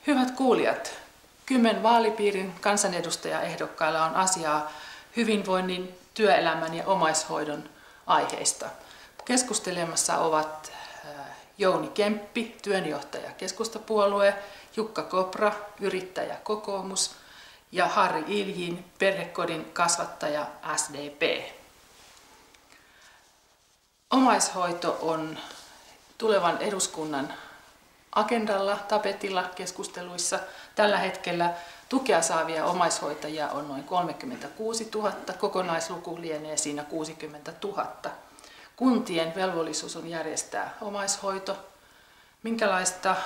Hyvät kuulijat, 10 vaalipiirin kansanedustajaehdokkailla on asiaa hyvinvoinnin, työelämän ja omaishoidon aiheista. Keskustelemassa ovat Jouni Kemppi, työnjohtaja Keskustapuolue, Jukka Kopra, yrittäjä Kokoomus ja Harri Iljin, perhekodin kasvattaja SDP. Omaishoito on tulevan eduskunnan agendalla, tapetilla, keskusteluissa. Tällä hetkellä tukea saavia omaishoitajia on noin 36 000, kokonaisluku lienee siinä 60 000. Kuntien velvollisuus on järjestää omaishoito. Minkälaista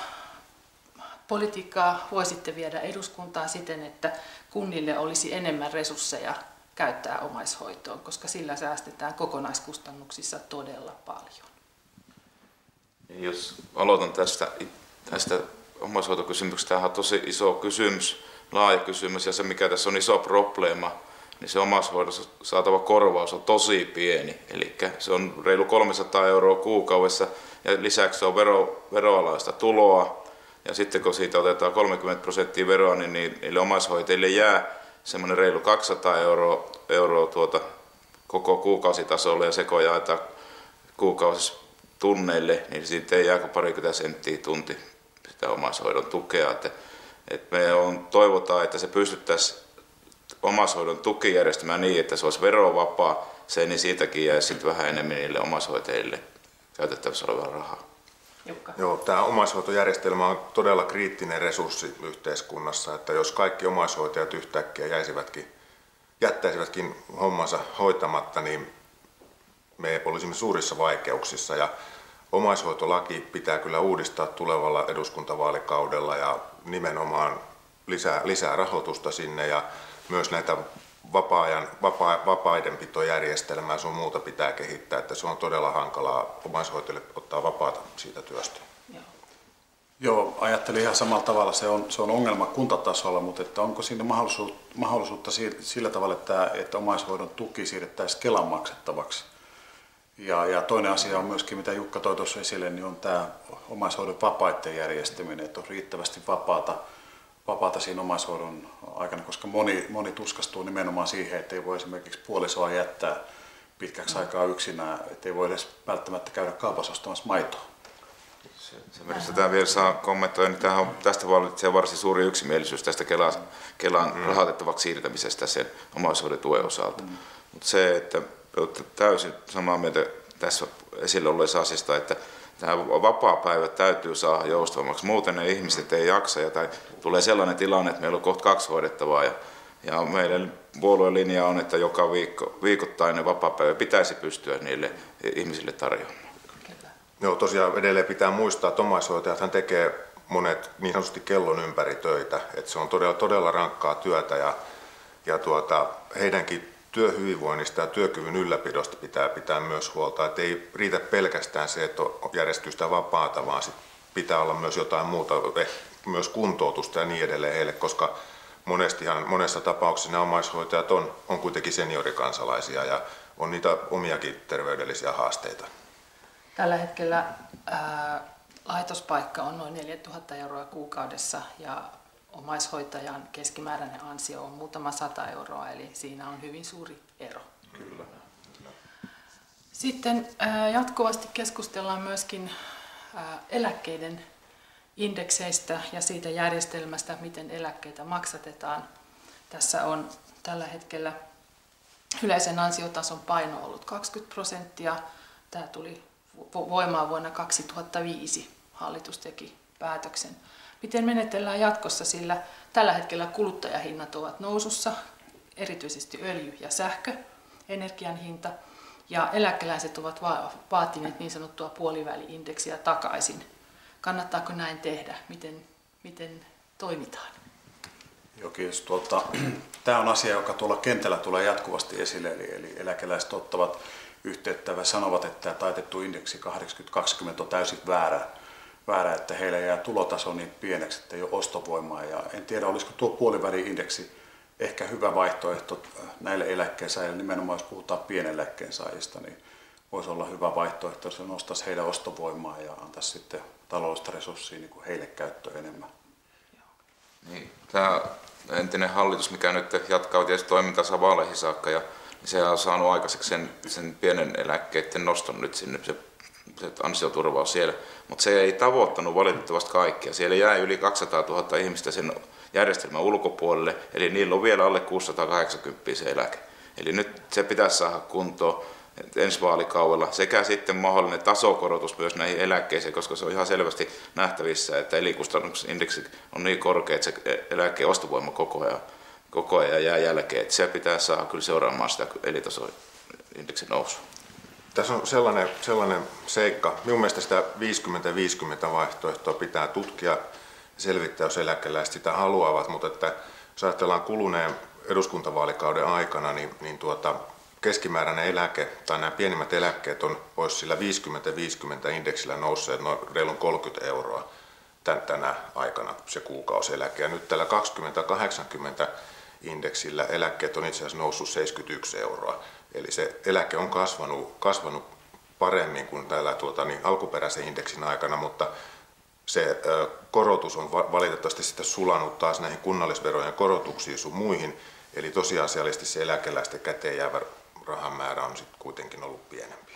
politiikkaa voisitte viedä eduskuntaan siten, että kunnille olisi enemmän resursseja käyttää omaishoitoon, koska sillä säästetään kokonaiskustannuksissa todella paljon? Jos aloitan tästä omaishoitokysymyksestä, tämä on tosi iso kysymys, laaja kysymys, ja se mikä tässä on iso probleema, niin se omaishoidossa saatava korvaus on tosi pieni, eli se on reilu 300 € kuukaudessa, ja lisäksi se on veroalaista tuloa, ja sitten kun siitä otetaan 30% veroa, niin niille omaishoitajille jää semmoinen reilu 200 € koko kuukausitasolle, ja se kun jaetaan kuukausissa tunneille, niin siitä ei jää kuin parikymmentä senttiä tunti sitä omaishoidon tukea. Me toivotaan, että se pystyttäisiin omaishoidon tukijärjestämään niin, että se olisi verovapaa, niin siitäkin jäisi sitten vähän enemmän niille omaishoitajille käytettävissä olevaa rahaa. Jukka. Joo, tämä omaishoitojärjestelmä on todella kriittinen resurssi yhteiskunnassa, että jos kaikki omaishoitajat yhtäkkiä jättäisivätkin hommansa hoitamatta, niin me olisimme suurissa vaikeuksissa, ja omaishoitolaki pitää kyllä uudistaa tulevalla eduskuntavaalikaudella ja nimenomaan lisää rahoitusta sinne, ja myös näitä vapaidenpitojärjestelmää sun muuta pitää kehittää, että se on todella hankalaa omaishoitajille ottaa vapaata siitä työstä. Joo, ajattelin ihan samalla tavalla. Se on ongelma kuntatasolla, mutta että onko siinä mahdollisuutta sillä tavalla, että omaishoidon tuki siirrettäisiin Kelan maksettavaksi? Ja toinen asia on myöskin, mitä Jukka toi tuossa esille, niin on tämä omaishoidon vapaiden järjestäminen, että on riittävästi vapaata siinä omaishoidon aikana, koska moni tuskastuu nimenomaan siihen, että ei voi esimerkiksi puolisoa jättää pitkäksi aikaa yksinään, että ei voi edes välttämättä käydä kaupassa ostamassa maitoa. Se tämä vielä saa kommentoida, niin tästä vallitsee varsin suuri yksimielisyys tästä Kelan rahoitettavaksi siirtämisestä sen omaishoidon tuen osalta. Mutta se, että olette täysin samaa mieltä tässä esille olleessa asiasta, että tämä vapaapäivä täytyy saada joustavammaksi. Muuten ne ihmiset ei jaksa, tai tulee sellainen tilanne, että meillä on kohta 2 hoidettavaa. Ja meidän puolueen linja on, että joka viikoittainen vapaapäivä pitäisi pystyä niille ihmisille tarjoamaan. Joo, tosiaan edelleen pitää muistaa, että omaishoitajathan tekee monet niin sanotusti kellon ympäri töitä. Että se on todella rankkaa työtä, ja heidänkin työhyvinvoinnista ja työkyvyn ylläpidosta pitää myös huolta. Että ei riitä pelkästään se, että järjestyy sitä vapaata, vaan sit pitää olla myös jotain muuta, myös kuntoutusta ja niin edelleen heille, koska monessa tapauksessa nämä omaishoitajat on kuitenkin seniorikansalaisia ja on niitä omiakin terveydellisiä haasteita. Tällä hetkellä laitospaikka on noin 4 000 € kuukaudessa ja omaishoitajan keskimääräinen ansio on muutama 100 €, eli siinä on hyvin suuri ero. Kyllä. Sitten jatkuvasti keskustellaan myöskin eläkkeiden indekseistä ja siitä järjestelmästä, miten eläkkeitä maksatetaan. Tässä on tällä hetkellä yleisen ansiotason paino ollut 20%. Tämä tuli voimaan vuonna 2005. Hallitus teki päätöksen. Miten menetellään jatkossa, sillä tällä hetkellä kuluttajahinnat ovat nousussa, erityisesti öljy- ja sähköenergian hinta, ja eläkeläiset ovat vaatineet niin sanottua puoliväli-indeksiä takaisin. Kannattaako näin tehdä? Miten toimitaan? Jokin, tämä on asia, joka tuolla kentällä tulee jatkuvasti esille, eli eläkeläiset ottavat yhteyttä ja sanovat, että taitettu indeksi 80-20 on täysin väärä, että heillä jää tulotaso niin pieneksi, että ei ole ostovoimaa. Ja en tiedä, olisiko tuo puoliväli-indeksi ehkä hyvä vaihtoehto näille eläkkeensaajille, nimenomaan jos puhutaan pieneläkkeensaajista, niin voisi olla hyvä vaihtoehto, jos se nostaisi heidän ostovoimaa ja antaisi sitten taloudellista resurssia niin kuin heille käyttöön enemmän. Niin, tämä entinen hallitus, mikä nyt jatkaa tietysti toimintansa vaaleihin saakka, ja se on saanut aikaiseksi sen pienen eläkkeiden noston nyt sinne, se ansioturvaus siellä, mutta se ei tavoittanut valitettavasti kaikkia. Siellä jäi yli 200 000 ihmistä sen järjestelmän ulkopuolelle, eli niillä on vielä alle 680 se eläke. Eli nyt se pitäisi saada kuntoon ensi vaalikaudella sekä sitten mahdollinen tasokorotus myös näihin eläkkeisiin, koska se on ihan selvästi nähtävissä, että elinkustannusindeksi on niin korkea, että se eläkkeen ostovoima koko ajan jää jälkeen. Että se pitää saada kyllä seuraamaan sitä elintasoindeksin nousua. Tässä on sellainen seikka. Minun mielestä sitä 50-50 vaihtoehtoa pitää tutkia ja selvittää, jos eläkeläiset sitä haluavat, mutta että jos ajatellaan kuluneen eduskuntavaalikauden aikana, niin keskimääräinen eläke tai nämä pienimmät eläkkeet olisi sillä 50-50 indeksillä nousseet noin reilun 30 euroa tänä aikana se kuukausieläke. Ja nyt tällä 20-80 indeksillä eläkkeet on itse asiassa noussut 71 euroa. Eli se eläke on kasvanut paremmin kuin täällä alkuperäisen indeksin aikana, mutta se korotus on valitettavasti sitten sulanut taas näihin kunnallisverojen korotuksiin sun muihin. Eli tosiasiallisesti se eläkeläisten käteen jäävä rahan määrä on sitten kuitenkin ollut pienempi.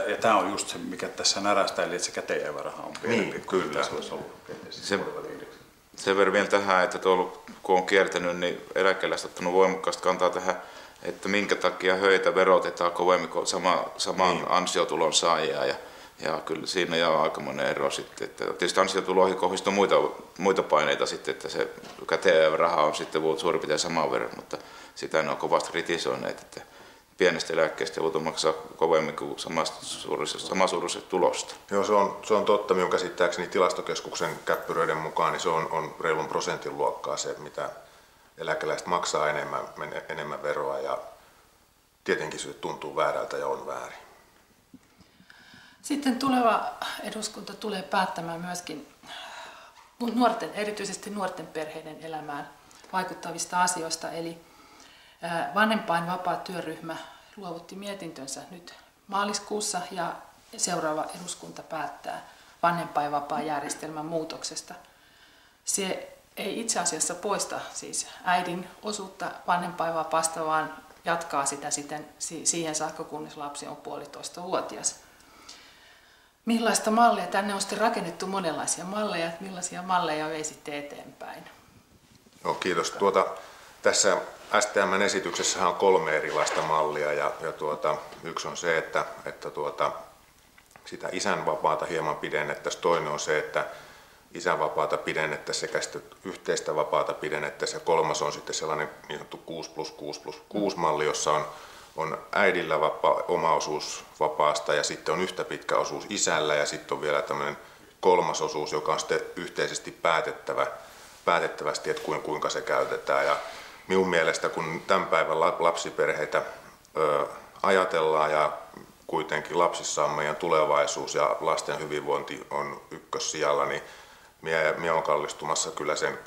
Ja tämä on just se, mikä tässä närästää, eli että se käteen jäävä raha on pienempi. Niin, kyllä. Sen verran vielä tähän, että tuolla kun on kiertänyt, niin eläkeläiset ottanut voimakkaasti kantaa tähän, että minkä takia höitä verotetaan kovemmin kuin saman ansiotulon saajaa. Ja kyllä siinä jää aikamoinen ero sitten. Että tietysti ansiotuloihin kohdistuu muita paineita sitten, että se käteen raha on sitten suurin piirtein saman verran, mutta sitä ne on kovasti kritisoineet, että pienestä eläkkeestä joutuu maksaa kovemmin kuin samansuuruisesta tulosta. Joo, se on totta. Minun käsittääkseni Tilastokeskuksen käppyröiden mukaan niin se on reilun prosentin luokkaa se, mitä eläkeläiset maksaa enemmän veroa, ja tietenkin se tuntuu väärältä ja on väärin. Sitten tuleva eduskunta tulee päättämään myöskin erityisesti nuorten perheiden elämään vaikuttavista asioista. Eli vanhempainvapaa-työryhmä luovutti mietintönsä nyt maaliskuussa ja seuraava eduskunta päättää vanhempainvapaa-järjestelmän muutoksesta. Se ei itse asiassa poista siis äidin osuutta vanhempainvapaasta, vaan jatkaa sitä sitten siihen saakka, kunnes lapsi on 1,5-vuotias. Millaista mallia? Tänne on sitten rakennettu monenlaisia malleja. Että millaisia malleja veisitte eteenpäin? No, kiitos. Tässä STM:n esityksessä on 3 erilaista mallia. Ja yksi on se, että sitä isänvapaata hieman pidennettäisiin. Toinen on se, että isänvapaata pidennettäisiin sekä sitten yhteistä vapaata pidennettäisiin. Ja kolmas on sitten sellainen niin sanottu 6+6+6 malli, jossa on äidillä oma osuus vapaasta ja sitten on yhtä pitkä osuus isällä ja sitten on vielä tämmöinen kolmas osuus, joka on sitten yhteisesti päätettävästi, että kuinka se käytetään. Ja minun mielestä, kun tämän päivän lapsiperheitä ajatellaan ja kuitenkin lapsissa on meidän tulevaisuus ja lasten hyvinvointi on ykkössijalla, niin minä olen kallistumassa kyllä sen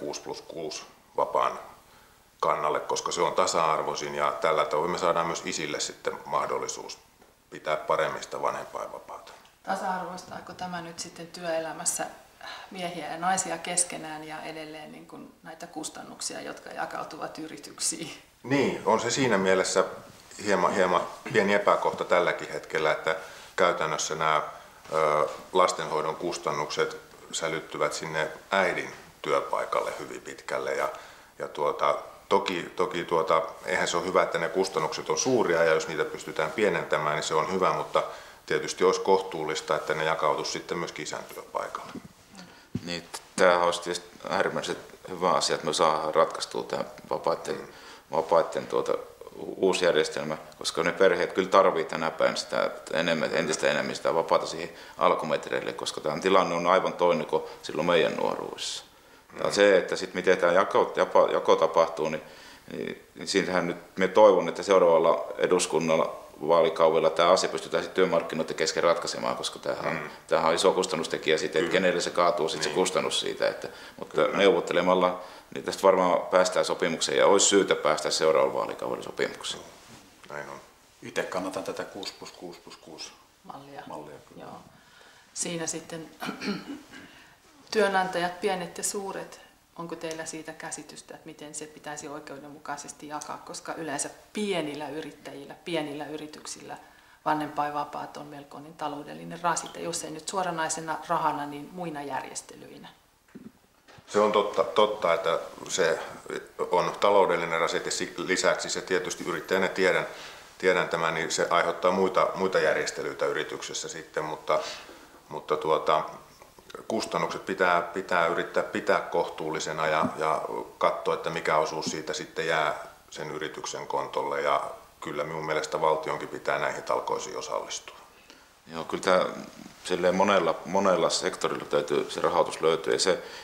6+6 vapaan kannalle, koska se on tasa-arvoisin ja tällä tavoin me saadaan myös isille sitten mahdollisuus pitää paremmin sitä vanhempainvapaata. Tasa-arvoistaako tämä nyt sitten työelämässä miehiä ja naisia keskenään ja edelleen niin kuin näitä kustannuksia, jotka jakautuvat yrityksiin? Niin, on se siinä mielessä hieman pieni epäkohta tälläkin hetkellä, että käytännössä nämä lastenhoidon kustannukset sälyttyvät sinne äidin työpaikalle hyvin pitkälle ja Toki eihän se ole hyvä, että ne kustannukset on suuria ja jos niitä pystytään pienentämään, niin se on hyvä, mutta tietysti olisi kohtuullista, että ne jakautuisi sitten myös isän työpaikalle. Niin, tämä olisi tietysti äärimmäisen hyvä asia, että me saadaan ratkaistua tämä vapaiden uusi järjestelmä, koska ne perheet kyllä tarvitsevat tänä päivänä sitä entistä enemmän sitä vapaata siihen alkumetreille, koska tämä tilanne on aivan toinen kuin silloin meidän nuoruudessa. Se, että sitten miten tämä jako tapahtuu, niin siinähän nyt me toivon, että seuraavalla eduskunnalla vaalikaudella tämä asia pystytään sitten työmarkkinoiden kesken ratkaisemaan, koska tämähän on iso kustannustekijä sitten, että kenelle se kaatuu sitten se kustannus siitä. Mutta neuvottelemalla niin tästä varmaan päästään sopimukseen ja olisi syytä päästä seuraavalla vaalikaudella sopimukseen. Näin on. Itse kannatan tätä 6+6+6 mallia. Joo. Siinä sitten työnantajat, pienet ja suuret, Onko teillä siitä käsitystä, että miten se pitäisi oikeudenmukaisesti jakaa, koska yleensä pienillä yrittäjillä, pienillä yrityksillä vanhempainvapaat on melkoinen taloudellinen rasite, jos ei nyt suoranaisena rahana, niin muina järjestelyinä. Se on totta, että se on taloudellinen rasite. Lisäksi se tietysti yrittäjänä tiedän tämän, niin se aiheuttaa muita järjestelyitä yrityksessä sitten, mutta kustannukset pitää yrittää pitää kohtuullisena ja katsoa, että mikä osuus siitä sitten jää sen yrityksen kontolle. Ja kyllä minun mielestä valtionkin pitää näihin talkoisiin osallistua. Joo, kyllä tämä monella sektorilla täytyy se rahoitus löytyä.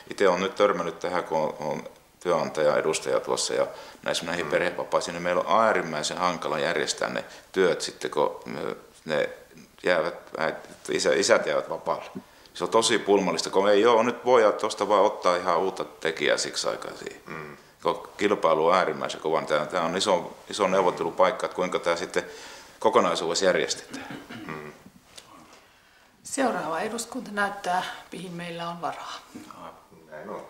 Itse olen nyt törmännyt tähän, kun on työnantaja edustaja tuossa ja näihin perhevapaisiin, niin meillä on äärimmäisen hankala järjestää ne työt sitten, kun ne isät jäävät vapaalle. Se on tosi pulmallista, kun ei ole, nyt voi tuosta vaan ottaa ihan uutta tekijää siksi aikaa siihen. Kilpailu on äärimmäisen kova. Tämä on iso neuvottelupaikka, että kuinka tämä sitten kokonaisuudessa järjestetään. Seuraava eduskunta näyttää, mihin meillä on varaa. Näin on.